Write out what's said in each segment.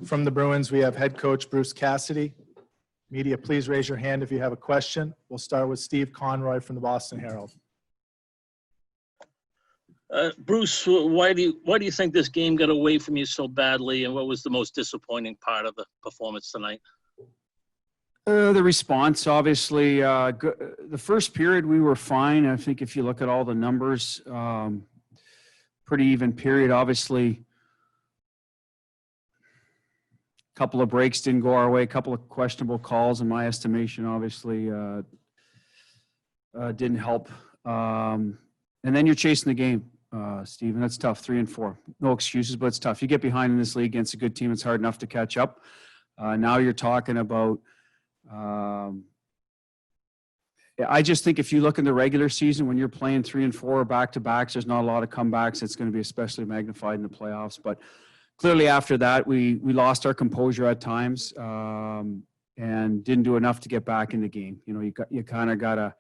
From the Bruins, we have head coach Bruce Cassidy. Media, please raise your hand if you have a question. We'll start with Steve Conroy from the Boston Herald. Bruce, why do you think this game got away from you so badly, and what was the most disappointing part of the performance tonight? The response, obviously. The first period, we were fine. I think if you look at all the numbers, pretty even period. Obviously, a couple of breaks didn't go our way, a couple of questionable calls, in my estimation, obviously, didn't help. And then you're chasing the game, Steve, and that's tough, 3 and 4. No excuses, but it's tough. You get behind in this league against a good team, it's hard enough to catch up. Now you're talking about I just think if you look in the regular season, when you're playing 3 and 4 back-to-backs, there's not a lot of comebacks. It's going to be especially magnified in the playoffs. But clearly after that, we lost our composure at times and didn't do enough to get back in the game. You know, you kind of got to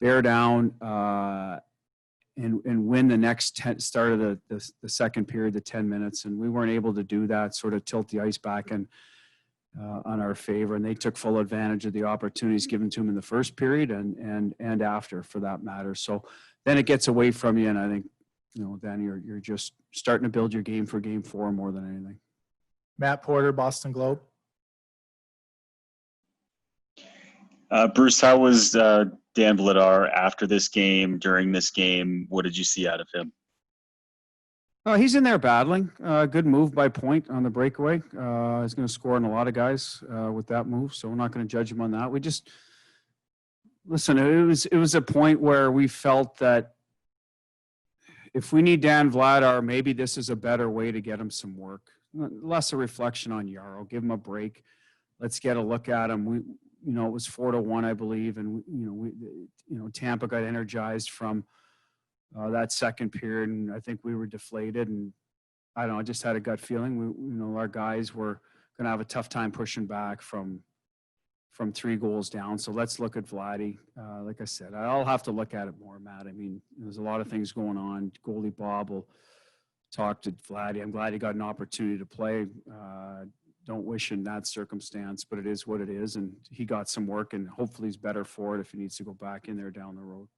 bear down and win the next start of the second period, the 10 minutes. And we weren't able to do that, sort of tilt the ice back and on our favor, and they took full advantage of the opportunities given to them in the first period and after, for that matter. So then it gets away from you, and I think, you know, then you're just starting to build your game for Game 4 more than anything. Matt Porter, Boston Globe. Bruce, how was Dan Vladar after this game, during this game? What did you see out of him? He's in there battling. Good move by Point on the breakaway. He's going to score on a lot of guys with that move, so we're not going to judge him on that. We just listen. It was a point where we felt that if we need Dan Vladar, maybe this is a better way to get him some work. Less a reflection on Yarrow. Give him a break. Let's get a look at him. It was 4-1, I believe, and Tampa got energized from that second period, and I think we were deflated, and I don't know, I just had a gut feeling our guys were going to have a tough time pushing back from 3 goals down. So let's look at Vladdy. Like I said, I'll have to look at it more, Matt. I mean, there's a lot of things going on. Goalie Bob will talk to Vladdy. I'm glad he got an opportunity to play. Don't wish in that circumstance, but it is what it is, and he got some work, and hopefully he's better for it if he needs to go back in there down the road.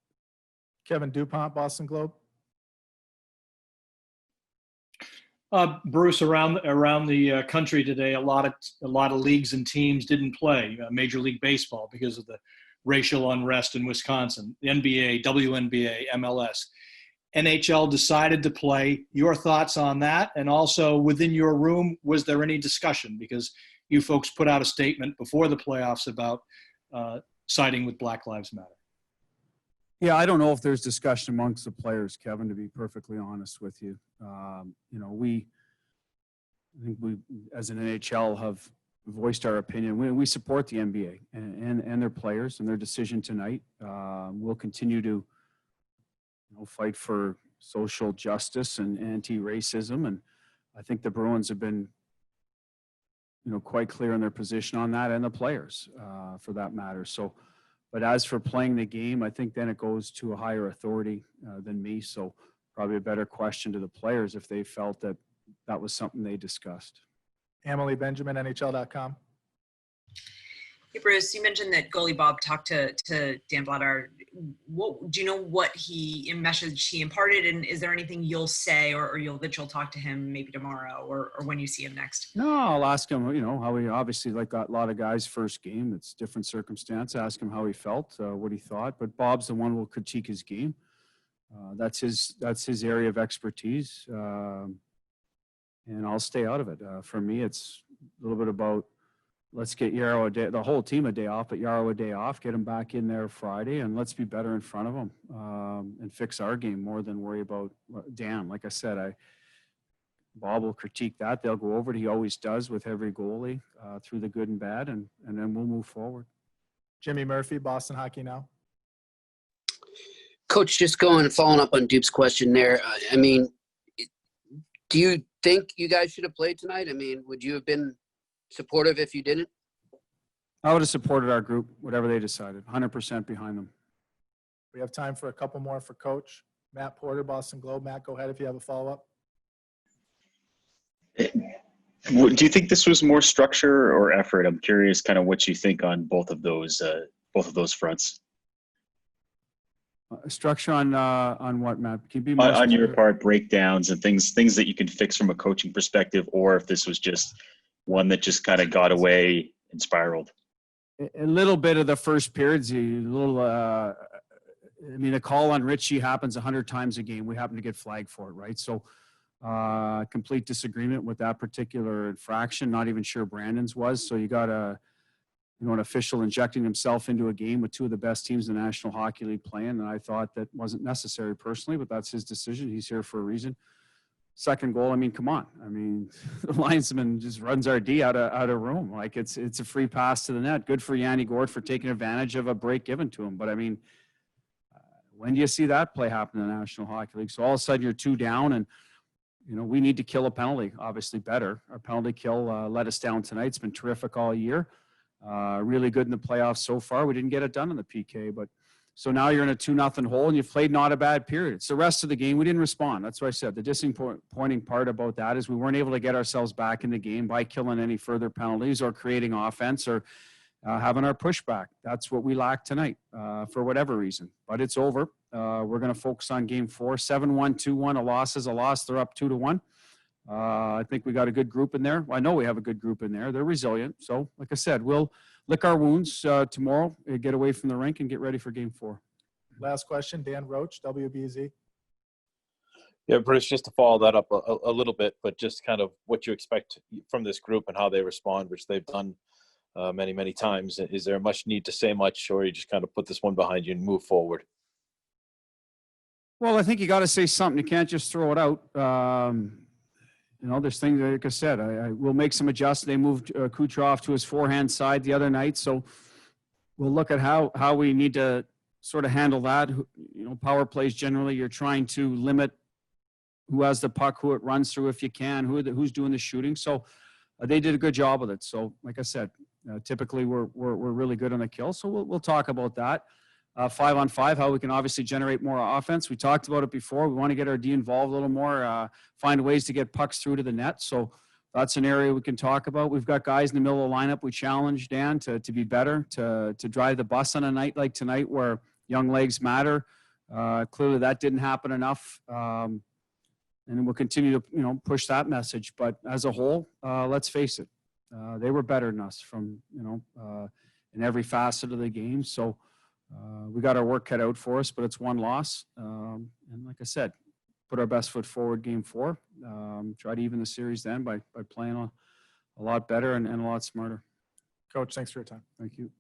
Kevin Dupont, Boston Globe. Bruce, around the country today, a lot of leagues and teams didn't play Major League Baseball because of the racial unrest in Wisconsin. The NBA, WNBA, MLS, NHL decided to play. Your thoughts on that, and also within your room, was there any discussion? Because you folks put out a statement before the playoffs about siding with Black Lives Matter. Yeah, I don't know if there's discussion amongst the players, Kevin, to be perfectly honest with you. I think we, as an NHL, have voiced our opinion. We support the NBA and their players and their decision tonight. We'll continue to fight for social justice and anti-racism. And I think the Bruins have been, quite clear on their position on that, and the players, for that matter. So, but as for playing the game, I think then it goes to a higher authority than me. So probably a better question to the players if they felt that that was something they discussed. Emily Benjamin, NHL.com. Hey, Bruce, you mentioned that goalie Bob talked to Dan Vladar. Do you know what message he imparted, and is there anything you'll say or you'll talk to him maybe tomorrow or when you see him next? No, I'll ask him, how he obviously, like a lot of guys' first game, it's different circumstance. Ask him how he felt, what he thought. But Bob's the one who will critique his game. That's his area of expertise, and I'll stay out of it. For me, it's a little bit about, let's get Yarrow the whole team a day off, but Yarrow a day off, get him back in there Friday, and let's be better in front of him and fix our game more than worry about Dan. Like I said, Bob will critique that. They'll go over it. He always does with every goalie through the good and bad, and then we'll move forward. Jimmy Murphy, Boston Hockey Now. Coach, just following up on Dupe's question there. Do you think you guys should have played tonight? Would you have been supportive if you didn't? I would have supported our group, whatever they decided. 100% behind them. We have time for a couple more for Coach. Matt Porter, Boston Globe. Matt, go ahead if you have a follow-up. Do you think this was more structure or effort? I'm curious kind of what you think on both of those fronts. Structure on what, Matt? Can you be more On your specific? part, breakdowns and things that you can fix from a coaching perspective, or if this was just one that just kind of got away and spiraled. A little bit of the first periods, a little, I mean, a call on Richie happens 100 times a game. We happen to get flagged for it, right? So complete disagreement with that particular infraction. Not even sure Brandon's was. So you got an official injecting himself into a game with two of the best teams in the National Hockey League playing. And I thought that wasn't necessary personally, but that's his decision. He's here for a reason. Second goal, I mean, come on. I mean, the linesman just runs our D out of room. Like it's a free pass to the net. Good for Yanni Gord for taking advantage of a break given to him. But I mean, when do you see that play happen in the National Hockey League? So all of a sudden you're two down and, we need to kill a penalty, obviously better. Our penalty kill let us down tonight. It's been terrific all year. Really good in the playoffs so far. We didn't get it done in the PK, but so now you're in a 2-0 hole and you've played not a bad period. It's the rest of the game. We didn't respond. That's what I said. The disappointing part about that is we weren't able to get ourselves back in the game by killing any further penalties or creating offense or having our pushback. That's what we lacked tonight for whatever reason, but it's over. We're going to focus on game 4, 7-1, 2-1. A loss is a loss. They're up 2-1. I think we got a good group in there. I know we have a good group in there. They're resilient. So, like I said, we'll lick our wounds tomorrow, get away from the rink, and get ready for game 4. Last question, Dan Roach, WBZ. Yeah, Bruce, just to follow that up a little bit, but just kind of what you expect from this group and how they respond, which they've done many, many times. Is there much need to say much, or you just kind of put this one behind you and move forward? Well, I think you got to say something. You can't just throw it out. There's things, like I said, I will make some adjustments. They moved Kucherov to his forehand side the other night. So we'll look at how we need to sort of handle that. Power plays generally, you're trying to limit who has the puck, who it runs through if you can, who's doing the shooting. So they did a good job with it. So like I said, typically we're really good on the kill. So we'll talk about that. 5-on-5, how we can obviously generate more offense. We talked about it before. We want to get our D involved a little more, find ways to get pucks through to the net. So that's an area we can talk about. We've got guys in the middle of the lineup. We challenge Dan to be better, to drive the bus on a night like tonight where young legs matter. Clearly that didn't happen enough. And we'll continue to, push that message. But as a whole, let's face it, they were better than us from, in every facet of the game. So, we got our work cut out for us, but it's one loss. And like I said, put our best foot forward game 4. Try to even the series then by playing a lot better and a lot smarter. Coach, thanks for your time. Thank you.